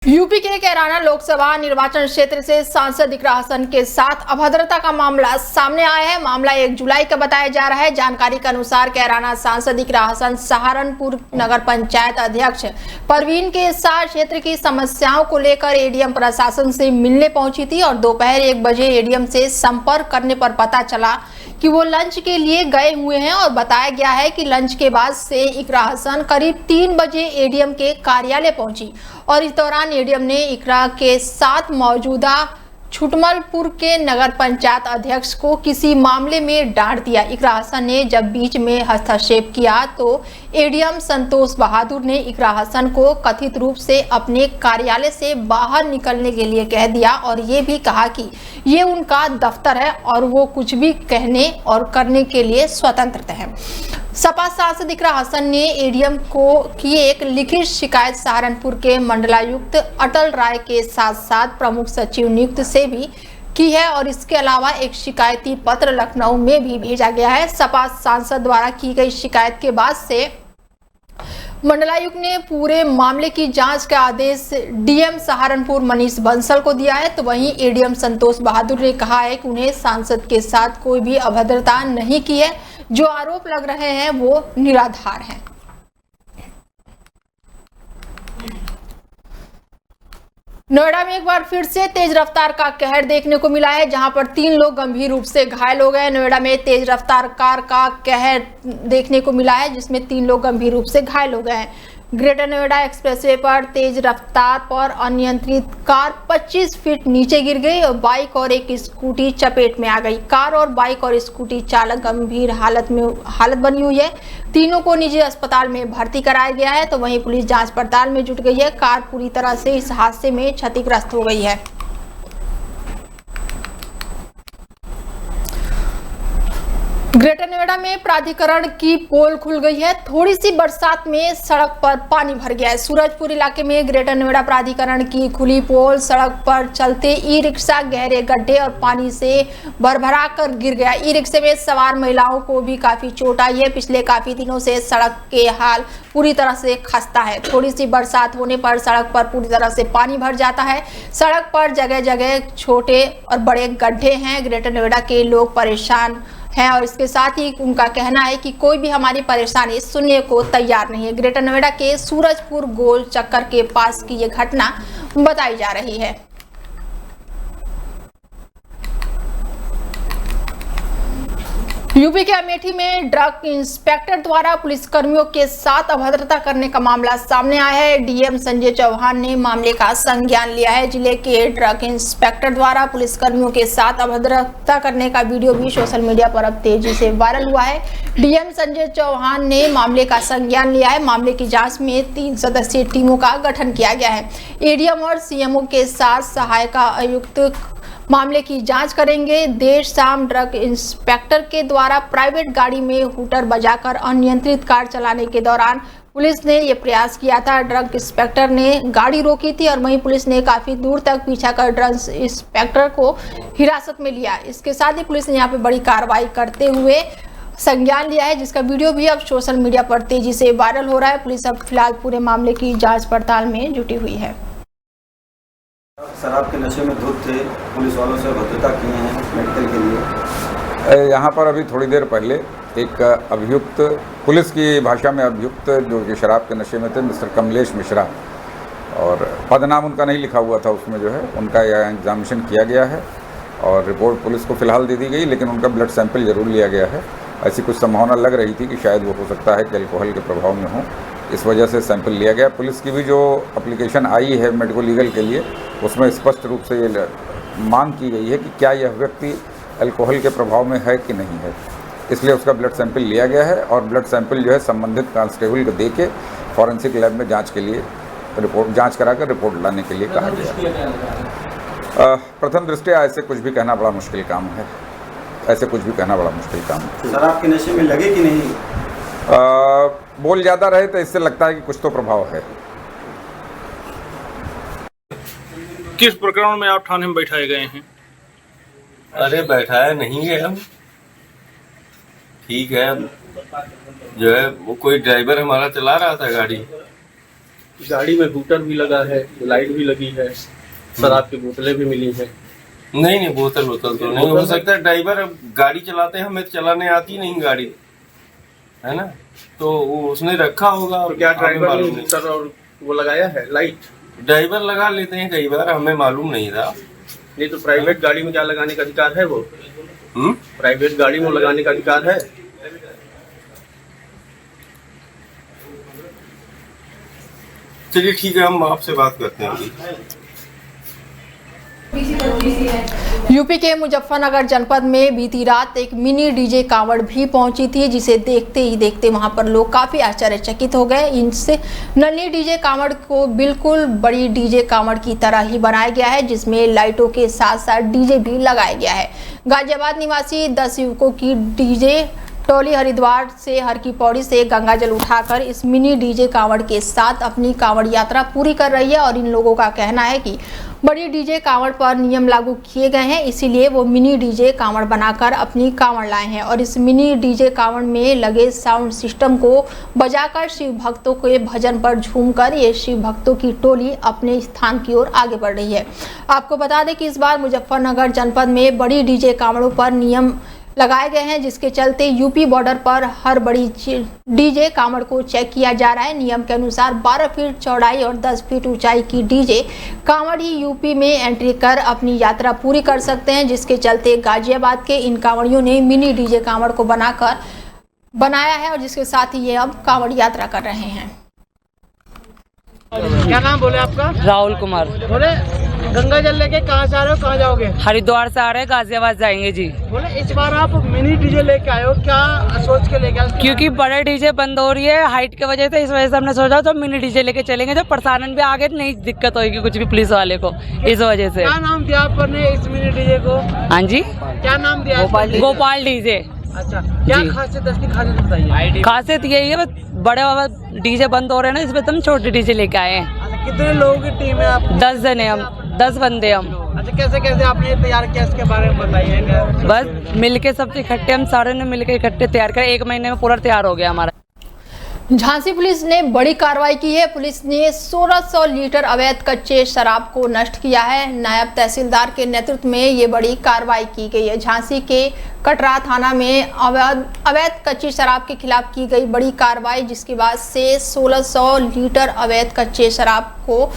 UP के कैराना लोकसभा निर्वाचन क्षेत्र से सांसद इकरा हसन के साथ अभद्रता का मामला सामने आया है। मामला 1 जुलाई का बताया जा रहा है। जानकारी के अनुसार कैराना सांसद इकरा हसन सहारनपुर नगर पंचायत अध्यक्ष परवीन के साथ क्षेत्र की समस्याओं को लेकर एडीएम प्रशासन से मिलने पहुंची थी और दोपहर 1 बजे एडीएम से संपर्क करने पर पता चला कि वो लंच के लिए गए हुए हैं और बताया गया है कि लंच के बाद से इकरा हसन करीब 3 बजे एडीएम के कार्यालय पहुंची और इस दौरान एडीएम ने इकरा के साथ मौजूदा छुटमलपुर के नगर पंचायत अध्यक्ष को किसी मामले में डांट दिया। इकरा हसन ने जब बीच में हस्तक्षेप किया तो एडीएम संतोष बहादुर ने इकरा हसन को कथित रूप से अपने कार्यालय से बाहर निकलने के लिए कह दिया और ये भी कहा कि ये उनका दफ्तर है और वो कुछ भी कहने और करने के लिए स्वतंत्र हैं। सपा सांसद इकरा हसन ने एडीएम को की एक लिखित शिकायत सहारनपुर के मंडलायुक्त अटल राय के साथ साथ प्रमुख सचिव नियुक्त से भी की है और इसके अलावा एक शिकायती पत्र लखनऊ में भी भेजा गया है। सपा सांसद द्वारा की गई शिकायत के बाद से मंडलायुक्त ने पूरे मामले की जांच का आदेश डीएम सहारनपुर मनीष बंसल को दिया है। तो वहीं एडीएम संतोष बहादुर ने कहा है कि उन्हें सांसद के साथ कोई भी अभद्रता नहीं की है, जो आरोप लग रहे हैं वो निराधार हैं। नोएडा में एक बार फिर से तेज रफ्तार का कहर देखने को मिला है, जहां पर 3 लोग गंभीर रूप से घायल हो गए। नोएडा में तेज रफ्तार कार का कहर देखने को मिला है, जिसमें 3 लोग गंभीर रूप से घायल हो गए हैं। ग्रेटर नोएडा एक्सप्रेसवे पर तेज रफ्तार पर अनियंत्रित कार 25 फीट नीचे गिर गई और बाइक और एक स्कूटी चपेट में आ गई। कार और बाइक और स्कूटी चालक गंभीर हालत बनी हुई है। तीनों को निजी अस्पताल में भर्ती कराया गया है। तो वहीं पुलिस जांच पड़ताल में जुट गई है। कार पूरी तरह से इस हादसे में क्षतिग्रस्त हो गई है। ग्रेटर नोएडा में प्राधिकरण की पोल खुल गई है। थोड़ी सी बरसात में सड़क पर पानी भर गया है। सूरजपुर इलाके में ग्रेटर नोएडा प्राधिकरण की खुली पोल सड़क पर चलते ई रिक्शा गहरे गड्ढे और पानी से भरभरा कर गिर गया। ई रिक्शे में सवार महिलाओं को भी काफी चोट आई है। पिछले काफी दिनों से सड़क के हाल पूरी तरह से खस्ता है। थोड़ी सी बरसात होने पर सड़क पर पूरी तरह से पानी भर जाता है। सड़क पर जगह जगह छोटे और बड़े गड्ढे हैं। ग्रेटर नोएडा के लोग परेशान है और इसके साथ ही उनका कहना है कि कोई भी हमारी परेशानी सुनने को तैयार नहीं है। ग्रेटर नोएडा के सूरजपुर गोल चक्कर के पास की ये घटना बताई जा रही है। यूपी के अमेठी में ड्रग इंस्पेक्टर द्वारा पुलिसकर्मियों के साथ अभद्रता करने का मामला सामने आया है। डीएम संजय चौहान ने मामले का संज्ञान लिया है। जिले के ड्रग इंस्पेक्टर द्वारा पुलिसकर्मियों के साथ अभद्रता करने का वीडियो भी सोशल मीडिया पर अब तेजी से वायरल हुआ है। डीएम संजय चौहान ने मामले का संज्ञान लिया है। मामले की जाँच में 3 सदस्यीय टीमों का गठन किया गया है। एडीएम और सीएमओ के साथ सहायक आयुक्त मामले की जांच करेंगे। देर शाम ड्रग इंस्पेक्टर के द्वारा प्राइवेट गाड़ी में हूटर बजाकर अनियंत्रित कार चलाने के दौरान पुलिस ने यह प्रयास किया था। ड्रग इंस्पेक्टर ने गाड़ी रोकी थी और वहीं पुलिस ने काफी दूर तक पीछा कर ड्रग इंस्पेक्टर को हिरासत में लिया। इसके साथ ही पुलिस ने यहाँ पे बड़ी कार्रवाई करते हुए संज्ञान लिया है, जिसका वीडियो भी अब सोशल मीडिया पर तेजी से वायरल हो रहा है। पुलिस अब फिलहाल पूरे मामले की जाँच पड़ताल में जुटी हुई है। शराब के नशे में धुत थे, पुलिस वालों से भद्रता किए हैं मेडिकल के लिए। यहाँ पर अभी थोड़ी देर पहले एक अभियुक्त, पुलिस की भाषा में अभियुक्त, जो कि शराब के नशे में थे, मिस्टर कमलेश मिश्रा, और पद नाम उनका नहीं लिखा हुआ था उसमें, जो है उनका यह एग्जामिनेशन किया गया है और रिपोर्ट पुलिस को फिलहाल दे दी गई, लेकिन उनका ब्लड सैंपल जरूर लिया गया है। ऐसी कुछ संभावना लग रही थी कि शायद वो हो सकता है कि अल्कोहल के प्रभाव में हो, इस वजह से सैंपल लिया गया। पुलिस की भी जो एप्लीकेशन आई है मेडिको लीगल के लिए, उसमें स्पष्ट रूप से ये मांग की गई है कि क्या यह व्यक्ति अल्कोहल के प्रभाव में है कि नहीं है, इसलिए उसका ब्लड सैंपल लिया गया है और ब्लड सैंपल जो है संबंधित कांस्टेबल को दे के फॉरेंसिक लैब में जांच के लिए जांच कराकर रिपोर्ट लाने के लिए कहा गया। प्रथम दृष्टया ऐसे कुछ भी कहना बड़ा मुश्किल काम है, ऐसे कुछ भी कहना बड़ा मुश्किल काम है। शराब के नशे में लगे कि नहीं? बोल ज़्यादा रहे तो इससे लगता है कि कुछ तो प्रभाव है। किस प्रकरण में आप थाने में बैठाए गए हैं? अरे बैठाया नहीं है हम, ठीक है। जो है वो कोई ड्राइवर हमारा चला रहा था गाड़ी, गाड़ी में हूटर भी लगा है, लाइट भी लगी है, शराब की बोतलें भी मिली हैं। नहीं बोतल तो नहीं हो सकता। ड्राइवर गाड़ी चलाते हैं, हमें चलाने आती नहीं गाड़ी, है ना, तो वो उसने रखा होगा। तो क्या ड्राइवर ने हूटर और वो लगाया है लाइट? ड्राइवर लगा लेते हैं कई बार, हमें मालूम नहीं था। नहीं तो प्राइवेट गाड़ी में क्या लगाने का अधिकार है? वो प्राइवेट गाड़ी में लगाने का अधिकार है? चलिए ठीक है, हम आपसे बात करते हैं अभी। यूपी के मुजफ्फरनगर जनपद में बीती रात एक मिनी डीजे कांवड़ भी पहुंची थी, जिसे देखते ही देखते वहां पर लोग काफी आश्चर्यचकित हो गए। इनसे नन्ही डीजे कांवड़ को बिल्कुल बड़ी डीजे कांवड़ की तरह ही बनाया गया है, जिसमें लाइटों के साथ साथ डीजे भी लगाया गया है। गाजियाबाद निवासी 10 युवकों की डीजे टोली हरिद्वार से हर की पौड़ी से गंगाजल उठाकर इस मिनी डीजे कांवड़ के साथ अपनी कांवड़ यात्रा पूरी कर रही है। और इन लोगों का कहना है कि बड़ी डीजे कांवड़ पर नियम लागू किए गए हैं, इसीलिए वो मिनी डीजे कांवड़ बनाकर अपनी कांवड़ लाए हैं। और इस मिनी डीजे कांवड़ में लगे साउंड सिस्टम को बजाकर शिव भक्तों के भजन पर झूमकर ये शिव भक्तों की टोली अपने स्थान की ओर आगे बढ़ रही है। आपको बता दें कि इस बार मुजफ्फरनगर जनपद में बड़ी डीजे कांवड़ों पर नियम लगाए गए हैं, जिसके चलते यूपी बॉर्डर पर हर बड़ी डीजे कांवड़ को चेक किया जा रहा है। नियम के अनुसार 12 फीट चौड़ाई और 10 फीट ऊंचाई की डीजे कांवड़ ही यूपी में एंट्री कर अपनी यात्रा पूरी कर सकते हैं, जिसके चलते गाजियाबाद के इन कांवड़ियों ने मिनी डीजे कांवड़ को बनाया है और जिसके साथ ही ये अब कांवड़ यात्रा कर रहे हैं। क्या नाम बोले आपका? राहुल कुमार। बोले गंगा जल लेके कहाँ से आ रहे हो, कहाँ जाओगे? हरिद्वार से आ रहे हैं, गाजियाबाद जाएंगे जी। बोले इस बार आप मिनी डीजे लेके आए हो, क्या सोच के लेके आए? क्योंकि बड़े डीजे बंद हो रही है हाइट की वजह से, इस वजह से हमने सोचा तो मिनी डीजे लेके चलेंगे, जो प्रसारण भी आगे नहीं दिक्कत होगी कुछ भी पुलिस वाले को, इस वजह से। क्या नाम दिया आपने इस मिनी डीजे को? हाँ जी, क्या नाम दिया? गोपाल डीजे। अच्छा, क्या खासियत है इसकी? खासियत बताइए। खासियत यही है, बस बड़े बाबा डीजे बंद हो रहे हैं ना, इसमें हम छोटे डीजे लेके आए हैं। अच्छा, कितने लोगों की टीम है आप? 10 जने हम, 10 बंदे हम। अच्छा, कैसे कैसे आपने तैयार किया, इसके बारे में बताइए। बस मिलके सब इकट्ठे, हम सारे ने मिलकर इकट्ठे तैयार कर, 1 महीने में पूरा तैयार हो गया हमारा। झांसी पुलिस ने बड़ी कार्रवाई की है। पुलिस ने 1600 लीटर अवैध कच्चे शराब को नष्ट किया है। नायब तहसीलदार के नेतृत्व में ये बड़ी कार्रवाई की गई है। झांसी के कटरा थाना में अवैध कच्ची शराब के खिलाफ की गई बड़ी कार्रवाई, जिसके बाद से 1600 लीटर अवैध कच्चे शराब को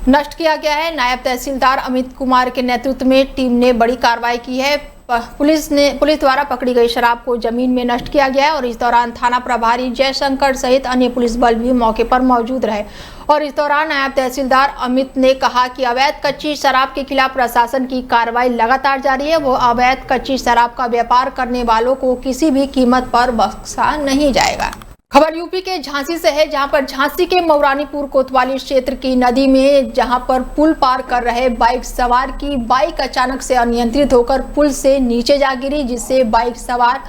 नष्ट किया गया है। नायब तहसीलदार अमित कुमार के नेतृत्व में टीम ने बड़ी कार्रवाई की है। पुलिस द्वारा पकड़ी गई शराब को जमीन में नष्ट किया गया है और इस दौरान थाना प्रभारी जयशंकर सहित अन्य पुलिस बल भी मौके पर मौजूद रहे। और इस दौरान नायब तहसीलदार अमित ने कहा कि अवैध कच्ची शराब के खिलाफ प्रशासन की कार्रवाई लगातार जारी है। वो अवैध कच्ची शराब का व्यापार करने वालों को किसी भी कीमत पर बख्शा नहीं जाएगा। खबर यूपी के झांसी से है, जहां पर झांसी के मौरानीपुर कोतवाली क्षेत्र की नदी में जहां पर पुल पार कर रहे बाइक सवार की बाइक अचानक से अनियंत्रित होकर पुल से नीचे जा गिरी, जिससे बाइक सवार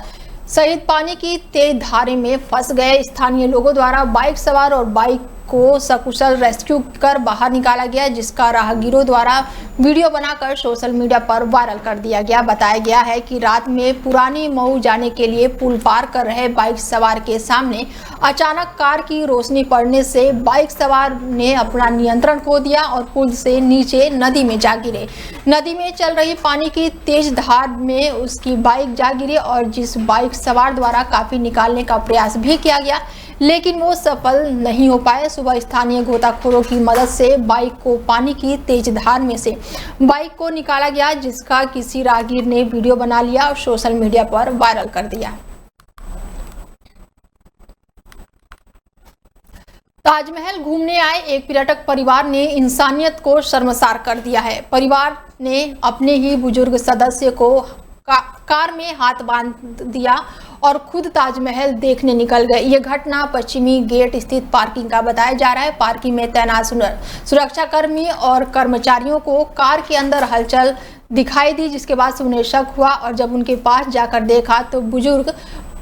सहित पानी की तेज धारे में फंस गए। स्थानीय लोगों द्वारा बाइक सवार और बाइक को सकुशल रेस्क्यू कर बाहर निकाला गया, जिसका राहगीरों द्वारा वीडियो बनाकर सोशल मीडिया पर वायरल कर दिया गया। बताया गया है कि रात में पुरानी मऊ जाने के लिए पुल पार कर रहे बाइक सवार के सामने अचानक कार की रोशनी पड़ने से बाइक सवार ने अपना नियंत्रण खो दिया और पुल से नीचे नदी में जा गिरे। नदी में चल रही पानी की तेज धार में उसकी बाइक जा गिरी और जिस बाइक सवार द्वारा काफी निकालने का प्रयास भी किया गया, लेकिन वो सफल नहीं हो पाए। सुबह स्थानीय गोताखोरों की मदद से बाइक को पानी की तेज धार में से बाइक को निकाला गया, जिसका किसी राहगीर ने वीडियो बना लिया और सोशल मीडिया पर वायरल कर दिया। ताजमहल घूमने आए एक पर्यटक परिवार ने इंसानियत को शर्मसार कर दिया है। परिवार ने अपने ही बुजुर्ग सदस्य को कार में हाथ बांध दिया और खुद ताजमहल देखने निकल गए। यह घटना पश्चिमी गेट स्थित पार्किंग का बताया जा रहा है। पार्किंग में तैनात सुरक्षाकर्मी और कर्मचारियों को कार के अंदर हलचल दिखाई दी, जिसके बाद उन्हें शक हुआ और जब उनके पास जाकर देखा तो बुजुर्ग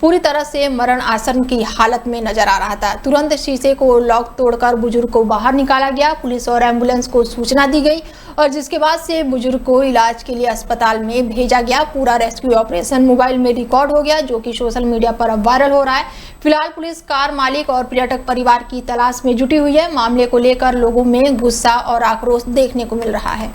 पूरी तरह से मरण आसन की हालत में नजर आ रहा था। तुरंत शीशे को लॉक तोड़कर बुजुर्ग को बाहर निकाला गया। पुलिस और एम्बुलेंस को सूचना दी गई और जिसके बाद से बुजुर्ग को इलाज के लिए अस्पताल में भेजा गया। पूरा रेस्क्यू ऑपरेशन मोबाइल में रिकॉर्ड हो गया, जो कि सोशल मीडिया पर अब वायरल हो रहा है। फिलहाल पुलिस कार मालिक और पर्यटक परिवार की तलाश में जुटी हुई है। मामले को लेकर लोगों में गुस्सा और आक्रोश देखने को मिल रहा है।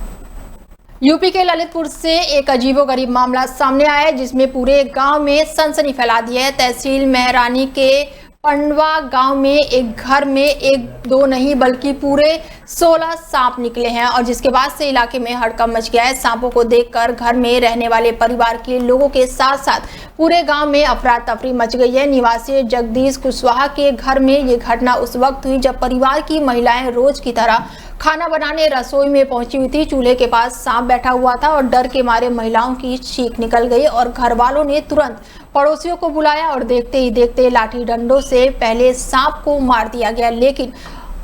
यूपी के ललितपुर से एक अजीबोगरीब मामला सामने आया है, जिसमें पूरे गांव में सनसनी फैला दी है। तहसील मेहरानी के पंडवा गांव में एक घर में एक दो नहीं बल्कि पूरे 16 सांप निकले हैं और जिसके बाद से इलाके में हड़कंप मच गया है। सांपों को देखकर घर में रहने वाले परिवार के लोगों के साथ साथ पूरे गांव में अफरा तफरी मच गई है। निवासी जगदीश कुशवाहा के घर में ये घटना उस वक्त हुई जब परिवार की महिलाएं रोज की तरह खाना बनाने रसोई में पहुंची हुई थी। चूल्हे के पास सांप बैठा हुआ था और डर के मारे महिलाओं की चीख निकल गई और घर वालों ने तुरंत पड़ोसियों को बुलाया और देखते ही देखते लाठी डंडों से पहले सांप को मार दिया गया। लेकिन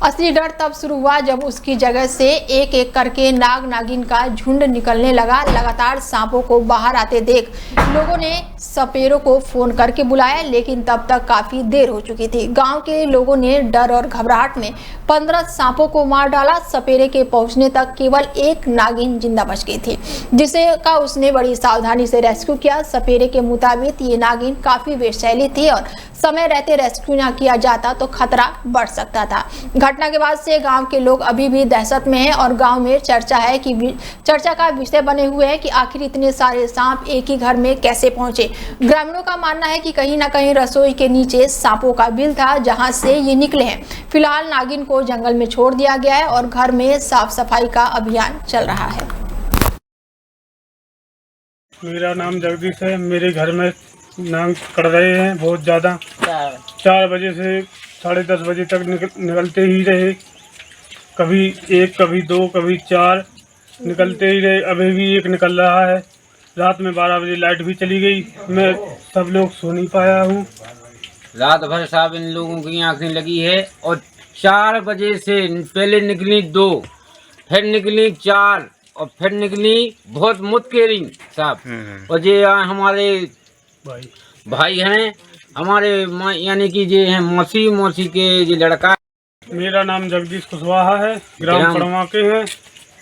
असली डर तब शुरू हुआ जब उसकी जगह से एक एक करके नाग नागिन का झुंड निकलने लगा। लगातार सांपों को बाहर आते देख लोगों ने सपेरों को फोन करके बुलाया, लेकिन तब तक काफी देर हो चुकी थी। गांव के लोगों ने डर और घबराहट में 15 सांपों को मार डाला। सपेरे के पहुंचने तक केवल एक नागिन जिंदा बच गई थी, जिसे का उसने बड़ी सावधानी से रेस्क्यू किया। सपेरे के मुताबिक ये नागिन काफी विषैली थी और समय रहते रेस्क्यू न किया जाता तो खतरा बढ़ सकता था। घटना के बाद से गांव के लोग अभी भी दहशत में हैं और गांव में चर्चा का विषय बने हुए हैं कि आखिर इतने सारे सांप एक ही घर में कैसे पहुंचे। ग्रामीणों का मानना है कि कहीं न कहीं रसोई के नीचे सांपों का बिल था, जहां से ये निकले हैं। फिलहाल नागिन को जंगल में छोड़ दिया गया है और घर में साफ सफाई का अभियान चल रहा है। मेरा नाम जगदीश है। मेरे घर में नाग कड़ रहे हैं बहुत ज़्यादा। 4 बजे से 10:30 बजे तक निकलते ही रहे। कभी 1, कभी 2, कभी 4 निकलते ही रहे। अभी भी एक निकल रहा है। रात में 12 बजे लाइट भी चली गई। मैं सब लोग सो नहीं पाया हूँ। रात भर साहब इन लोगों की आँखें लगी है और 4 बजे से पहले निकली 2, फिर निकली 4 और फिर निकली बहुत मुतकेरी साहब। और ये हमारे भाई हैं, हमारे यानी कि ये हैं मौसी के ये लड़का। मेरा नाम जगदीश कुशवाहा है, ग्राम पड़वा के हैं।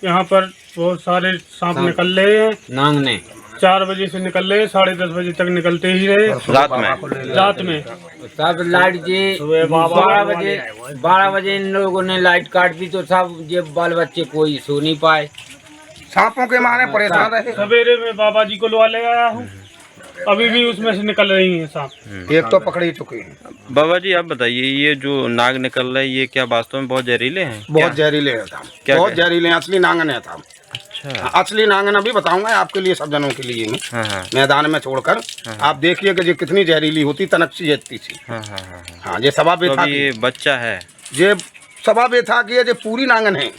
यहाँ पर बहुत सारे सांप निकल रहे हैं। नांग ने 4 बजे से निकल रहे, 10:30 बजे तक निकलते ही रहे। रात में सब लाइट जी 12 बजे इन लोगों ने लाइट काट दी तो सब ये बाल बच्चे कोई सो नहीं पाए। सांपों के मारे परेशान रहे। सवेरे में बाबा जी को लवा ले आया हूँ, अभी भी उसमें से निकल रही हैं सांप। एक तो पकड़ ही चुके हैं। बाबा जी आप बताइए, ये जो नाग निकल रहे हैं ये क्या वास्तव में बहुत जहरीले हैं? बहुत जहरीले हैं साहब, बहुत जहरीले हैं। असली नांगन है साहब। अच्छा, असली नांगन अभी बताऊंगा आपके लिए, सब जनों के लिए मैदान में छोड़कर। आप देखिए कि ये कितनी जहरीली होती, तनकसी जैसी थी। हाँ, ये सवा बेथा ये बच्चा है, ये सवा बेथा की है, ये पूरी नांगन है।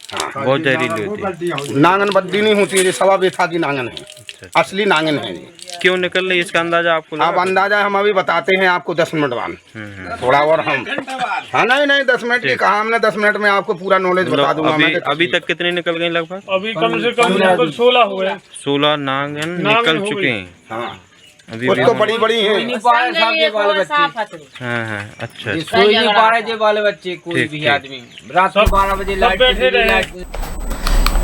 हाँ, बहुत जहरीली होती है। नांगन बद्दी नहीं होती, ये सवा बेथा की नांगन है। असली नांगन है। क्यों निकल रही है इसका अंदाजा आपको? अब अंदाजा हम अभी बताते हैं आपको 10 मिनट बाद। थोड़ा और हम हाँ नहीं 10 मिनट की कहा हमने, 10 मिनट में आपको पूरा नॉलेज बता दूंगा। अभी तक कितने निकल गए लगभग? अभी कम से कम 16 हुए। 16 नांगन निकल चुके हैं। हाँ, अभी कुछ तो बड़ी बड़ी हैं। हाँ, अच्छा। सोई नहीं पा रहे बाल बच्चे, कोई भी आदमी। रात को 12 बजे लाइट।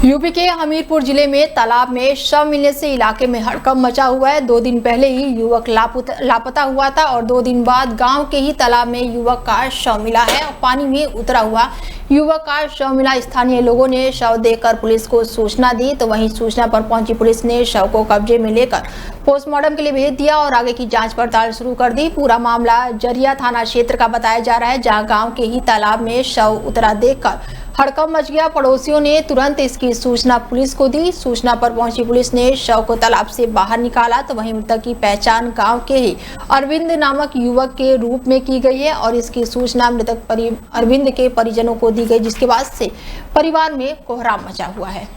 यूपी के हमीरपुर जिले में तालाब में शव मिलने से इलाके में हड़कंप मचा हुआ है। 2 दिन पहले ही युवक लापता हुआ था और 2 दिन बाद गांव के ही तालाब में युवक का शव मिला है और पानी में उतरा हुआ युवक का शव मिला। स्थानीय लोगों ने शव देखकर पुलिस को सूचना दी, तो वहीं सूचना पर पहुंची पुलिस ने शव को कब्जे में लेकर पोस्टमार्टम के लिए भेज दिया और आगे की जांच पड़ताल शुरू कर दी। पूरा मामला जरिया थाना क्षेत्र का बताया जा रहा है, जहां गांव के ही तालाब में शव उतरा देखकर हड़कंप मच गया। पड़ोसियों ने तुरंत इसकी सूचना पुलिस को दी। सूचना पर पहुंची पुलिस ने शव को तालाब से बाहर निकाला, तो वहीं मृतक की पहचान गांव के ही अरविंद नामक युवक के रूप में की गई है और इसकी सूचना मृतक अरविंद के परिजनों को दी गई, जिसके बाद से परिवार में कोहराम मचा हुआ है।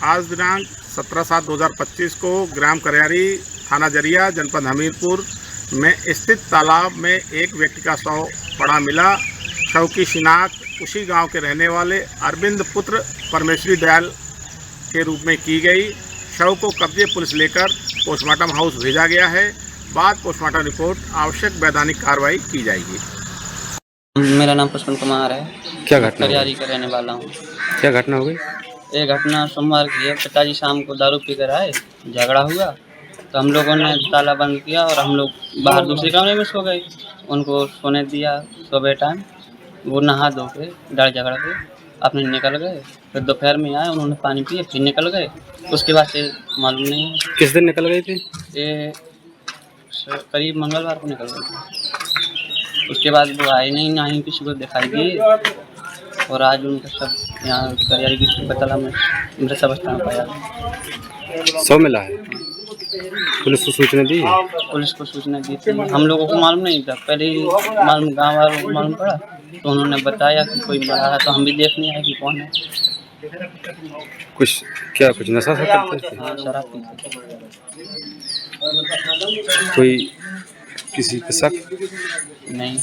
आज दिनांक 17/7/2025 को ग्राम करयारी, थाना जरिया, जनपद हमीरपुर में स्थित तालाब में एक व्यक्ति का शव पड़ा मिला। शव की शिनाख्त उसी गांव के रहने वाले अरविंद पुत्र परमेश्वरी दयाल के रूप में की गई। शव को कब्जे पुलिस लेकर पोस्टमार्टम हाउस भेजा गया है। बाद पोस्टमार्टम रिपोर्ट आवश्यक वैधानिक कार्रवाई की जाएगी। मेरा नाम पुष्पन कुमार है। क्या घटना करियारी का रहने वाला हूँ। क्या घटना हो गई? ये घटना सोमवार की है। पिताजी शाम को दारू पी कर आए, झगड़ा हुआ तो हम लोगों ने ताला बंद किया और हम लोग बाहर दूसरे कमरे में सो गए। उनको सोने दिया। सुबह टाइम वो नहा धो के डर झगड़ा के अपने निकल गए। फिर दोपहर में आए, उन्होंने पानी पिए, फिर निकल गए। उसके बाद से मालूम नहीं है। किस दिन निकल गए थे? ये करीब मंगलवार को निकल गए थे। उसके बाद वो आए नहीं, ना ही किसी को दिखाई दिए। और आज उनका सब यहाँ करियारी की बतला में मृत अवस्था में पाया। सौ मिला है। पुलिस को सूचना दी? पुलिस को सूचना दी थी। हम लोगों को मालूम नहीं था, पहले ही मालूम गाँव वालों को मालूम पड़ा तो उन्होंने बताया कि कोई मरा है, तो हम भी देखने आए कि कौन है। कुछ नशा करते थे? हाँ, शराब पीते। कोई किसी का शक? नहीं।